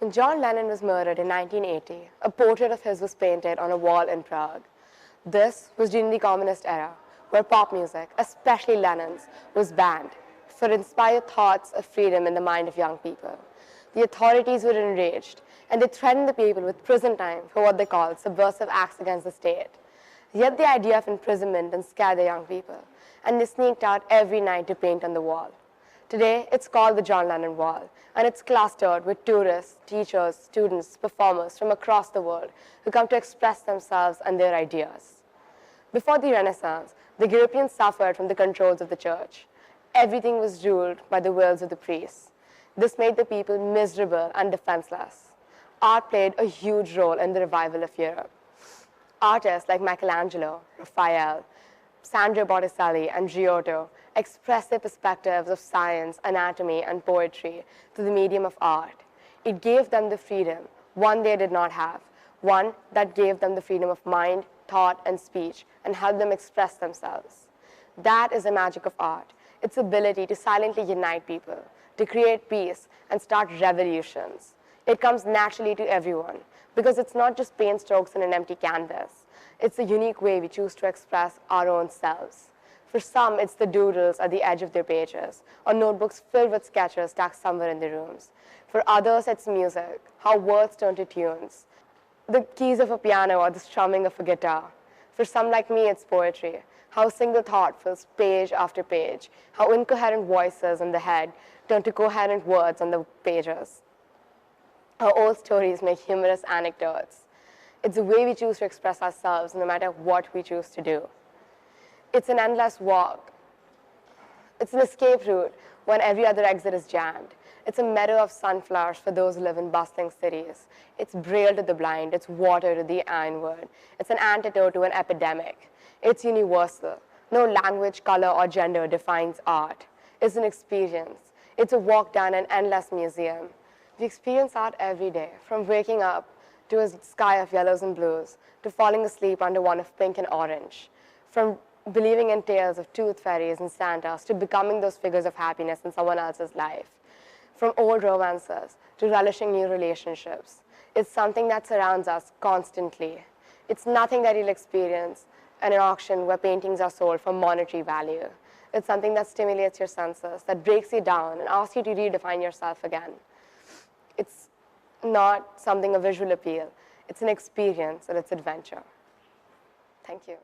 When John Lennon was murdered in 1980, a portrait of his was painted on a wall in Prague. This was during the communist era, where pop music, especially Lennon's, was banned for inspired thoughts of freedom in the mind of young people. The authorities were enraged, and they threatened the people with prison time for what they called subversive acts against the state. Yet the idea of imprisonment didn't scare the young people, and they sneaked out every night to paint on the wall. Today, it's called the John Lennon Wall, and it's clustered with tourists, teachers, students, performers from across the world who come to express themselves and their ideas. Before the Renaissance, the Europeans suffered from the controls of the church. Everything was ruled by the wills of the priests. This made the people miserable and defenseless. Art played a huge role in the revival of Europe. Artists like Michelangelo, Raphael, Sandro Botticelli, and Giotto expressed their perspectives of science, anatomy, and poetry through the medium of art. It gave them the freedom, one they did not have, one that gave them the freedom of mind, thought, and speech, and helped them express themselves. That is the magic of art, its ability to silently unite people, to create peace, and start revolutions. It comes naturally to everyone, because it's not just paint strokes on an empty canvas. It's a unique way we choose to express our own selves. For some, it's the doodles at the edge of their pages, or notebooks filled with sketches stacked somewhere in their rooms. For others, it's music, how words turn to tunes, the keys of a piano or the strumming of a guitar. For some like me, it's poetry, how a single thought fills page after page, how incoherent voices in the head turn to coherent words on the pages, how old stories make humorous anecdotes. It's the way we choose to express ourselves no matter what we choose to do. It's an endless walk. It's an escape route when every other exit is jammed. It's a meadow of sunflowers for those who live in bustling cities. It's braille to the blind. It's water to the inward. It's an antidote to an epidemic. It's universal. No language, color, or gender defines art. It's an experience. It's a walk down an endless museum. We experience art every day, from waking up to a sky of yellows and blues, to falling asleep under one of pink and orange, from believing in tales of tooth fairies and Santas to becoming those figures of happiness in someone else's life, from old romances to relishing new relationships. It's something that surrounds us constantly. It's nothing that you'll experience at an auction where paintings are sold for monetary value. It's something that stimulates your senses, that breaks you down and asks you to redefine yourself again. It's not something of visual appeal. It's an experience and it's adventure. Thank you.